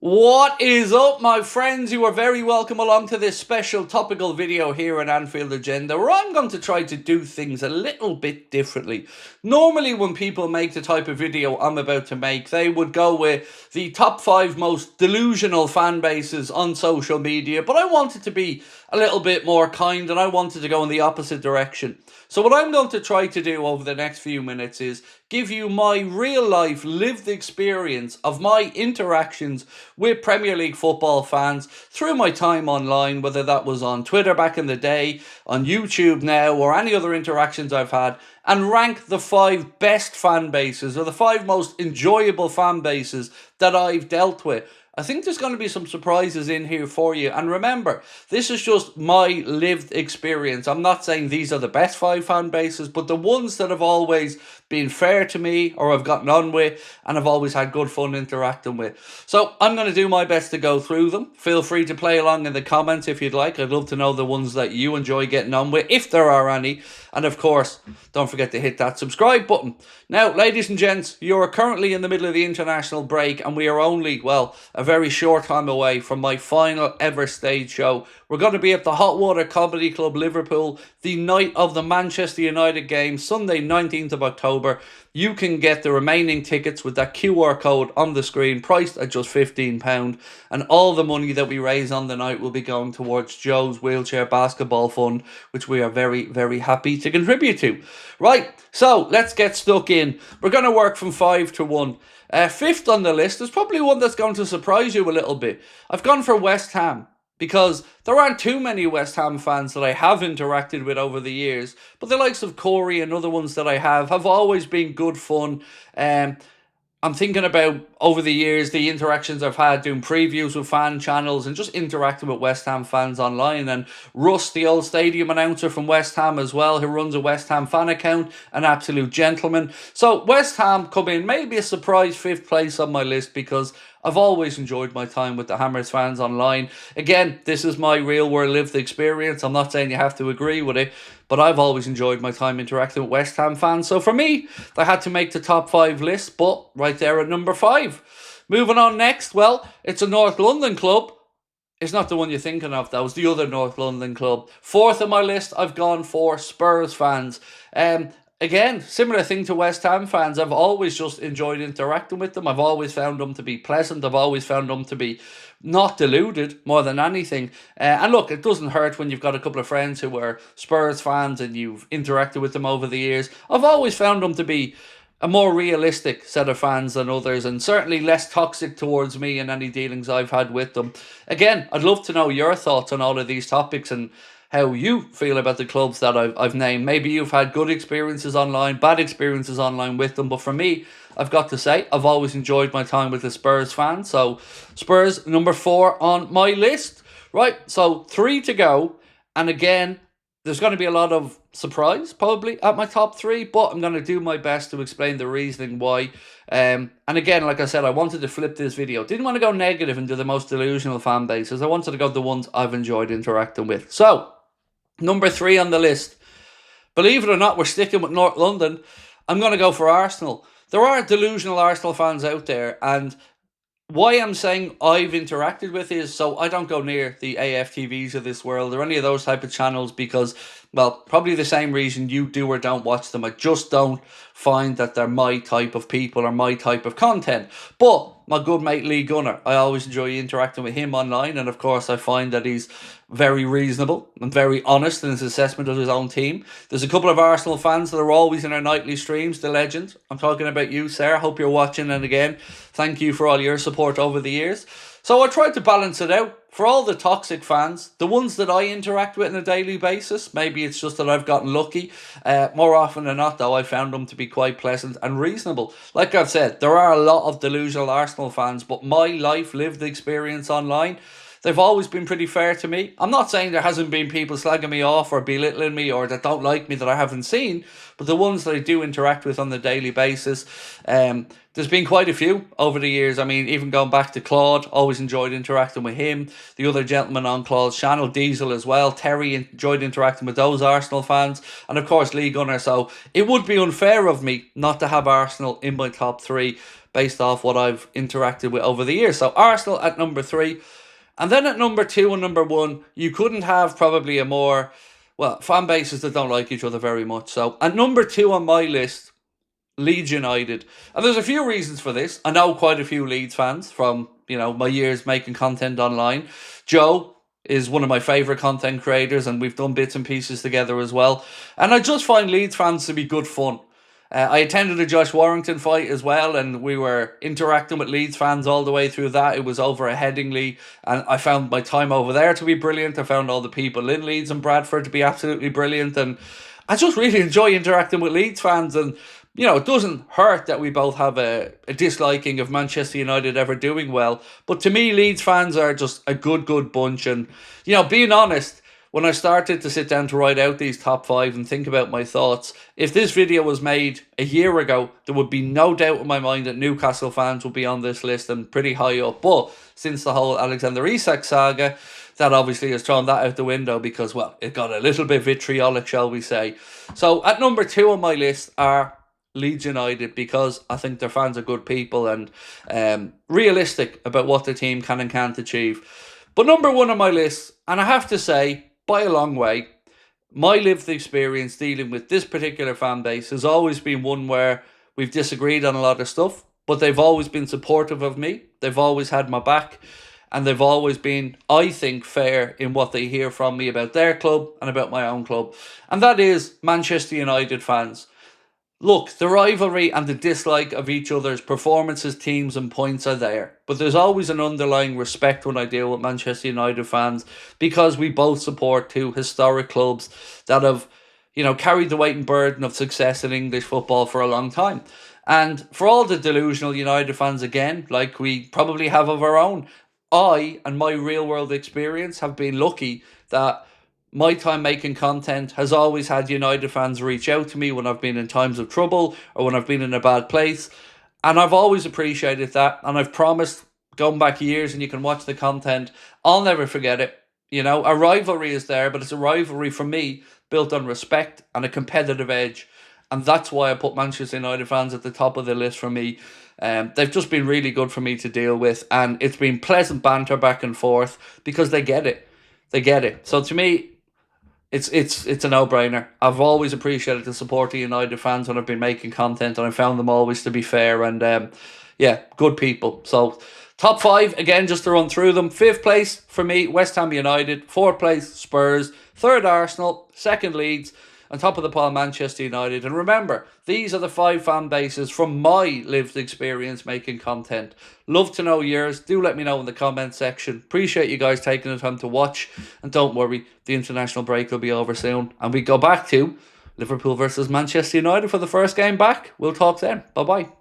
What is up, my friends? You are very welcome along to this special topical video here at Anfield Agenda, where I'm going to try to do things a little bit differently. Normally, when people make the type of video I'm about to make, they would go with the top 5 most delusional fan bases on social media, but I wanted to be a little bit more kind and I wanted to go in the opposite direction. So what I'm going to try to do over the next few minutes is give you my real life lived experience of my interactions with Premier League football fans through my time online, whether that was on Twitter back in the day, on YouTube now, or any other interactions I've had, and rank the 5 best fan bases or the 5 most enjoyable fan bases that I've dealt with. I think there's going to be some surprises in here for you. And remember, this is just my lived experience. I'm not saying these are the best 5 fan bases, but the ones that have always been fair to me or I've gotten on with and I've always had good fun interacting with. So I'm going to do my best to go through them. Feel free to play along in the comments if you'd like. I'd love to know the ones that you enjoy getting on with, if there are any. And of course, don't forget to hit that subscribe button. Now, ladies and gents, you are currently in the middle of the international break and we are only, well, a very short time away from my final ever stage show. We're going to be at the Hot Water Comedy Club, Liverpool, the night of the Manchester United game, Sunday 19th of October. You can get the remaining tickets with that QR code on the screen, priced at just £15. And all the money that we raise on the night will be going towards Joe's Wheelchair Basketball Fund, which we are very, very happy to contribute to. Right, so let's get stuck in. We're going to work from 5 to 1. 5th on the list is probably one that's going to surprise you a little bit. I've gone for West Ham, because there aren't too many West Ham fans that I have interacted with over the years, but the likes of Corey and other ones that I have always been good fun. I'm thinking about, over the years, the interactions I've had doing previews with fan channels and just interacting with West Ham fans online. And Russ, the old stadium announcer from West Ham as well, who runs a West Ham fan account, an absolute gentleman. So West Ham come in, maybe a surprise 5th place on my list, because I've always enjoyed my time with the Hammers fans online. Again, this is my real world lived experience. I'm not saying you have to agree with it, but I've always enjoyed my time interacting with West Ham fans. So for me, I had to make the top 5 list, but right there at number 5. Moving on next, well, it's a North London club. It's not the one you're thinking of. That was the other North London club. 4th on my list, I've gone for Spurs fans. Again, similar thing to West Ham fans. I've always just enjoyed interacting with them. I've always found them to be pleasant. I've always found them to be not deluded more than anything. And look, it doesn't hurt when you've got a couple of friends who are Spurs fans and you've interacted with them over the years. I've always found them to be a more realistic set of fans than others, and certainly less toxic towards me in any dealings I've had with them. Again, I'd love to know your thoughts on all of these topics and how you feel about the clubs that I've named. Maybe you've had good experiences online, bad experiences online with them, but for me, I've got to say, I've always enjoyed my time with the Spurs fans. So Spurs, number 4 on my list. Right, so 3 to go, and again, there's going to be a lot of surprise, probably, at my top 3, but I'm going to do my best to explain the reasoning why. And again, like I said, I wanted to flip this video. Didn't want to go negative into the most delusional fan bases. I wanted to go the ones I've enjoyed interacting with. So, number 3 on the list. Believe it or not, we're sticking with North London. I'm going to go for Arsenal. There are delusional Arsenal fans out there, and why I'm saying I've interacted with is so I don't go near the AFTVs of this world or any of those type of channels because, well, probably the same reason you do or don't watch them. I just don't find that they're my type of people or my type of content. But my good mate Lee Gunner, I always enjoy interacting with him online, and of course I find that he's very reasonable and very honest in his assessment of his own team. There's a couple of Arsenal fans that are always in our nightly streams, the legend. I'm talking about you, Sarah. Hope you're watching, and again, thank you for all your support over the years. So I tried to balance it out. For all the toxic fans, the ones that I interact with on a daily basis, maybe it's just that I've gotten lucky. More often than not, though, I found them to be quite pleasant and reasonable. Like I've said, there are a lot of delusional Arsenal fans, but my life lived experience online, they've always been pretty fair to me. I'm not saying there hasn't been people slagging me off or belittling me or that don't like me that I haven't seen, but the ones that I do interact with on a daily basis, there's been quite a few over the years. I mean, even going back to Claude, always enjoyed interacting with him. The other gentleman on Claude's channel, Diesel as well. Terry, enjoyed interacting with those Arsenal fans. And of course, Lee Gunner. So it would be unfair of me not to have Arsenal in my top three based off what I've interacted with over the years. So Arsenal at number 3. And then at number 2 and number 1, you couldn't have probably a more, well, fan bases that don't like each other very much. So at number 2 on my list, Leeds United. And there's a few reasons for this. I know quite a few Leeds fans from, my years making content online. Joe is one of my favourite content creators, and we've done bits and pieces together as well. And I just find Leeds fans to be good fun. I attended a Josh Warrington fight as well, and we were interacting with Leeds fans all the way through that. It was over at Headingley, and I found my time over there to be brilliant. I found all the people in Leeds and Bradford to be absolutely brilliant, and I just really enjoy interacting with Leeds fans. And it doesn't hurt that we both have a disliking of Manchester United ever doing well. But to me, Leeds fans are just a good bunch. And, being honest, when I started to sit down to write out these top 5 and think about my thoughts, if this video was made a year ago, there would be no doubt in my mind that Newcastle fans would be on this list and pretty high up. But since the whole Alexander Isak saga, that obviously has thrown that out the window because, well, it got a little bit vitriolic, shall we say. So at number 2 on my list are Leeds United, because I think their fans are good people and realistic about what their team can and can't achieve. But number 1 on my list, and I have to say, by a long way, my lived experience dealing with this particular fan base has always been one where we've disagreed on a lot of stuff, but they've always been supportive of me. They've always had my back, and they've always been, I think, fair in what they hear from me about their club and about my own club. And that is Manchester United fans. Look, the rivalry and the dislike of each other's performances, teams and points are there. But there's always an underlying respect when I deal with Manchester United fans, because we both support 2 historic clubs that have, carried the weight and burden of success in English football for a long time. And for all the delusional United fans, again, like we probably have of our own, I and my real world experience have been lucky that my time making content has always had United fans reach out to me when I've been in times of trouble or when I've been in a bad place. And I've always appreciated that. And I've promised, going back years, and you can watch the content, I'll never forget it. A rivalry is there, but it's a rivalry for me built on respect and a competitive edge. And that's why I put Manchester United fans at the top of the list for me. They've just been really good for me to deal with. And it's been pleasant banter back and forth because they get it. They get it. So to me, it's a no-brainer. I've always appreciated the support of United fans when I've been making content, and I found them always to be fair and, good people. So, top 5, again, just to run through them. 5th place for me, West Ham United. 4th place, Spurs. 3rd, Arsenal. 2nd, Leeds. On top of the pile, Manchester United. And remember, these are the 5 fan bases from my lived experience making content. Love to know yours. Do let me know in the comment section. Appreciate you guys taking the time to watch. And don't worry, the international break will be over soon. And we go back to Liverpool versus Manchester United for the first game back. We'll talk then. Bye-bye.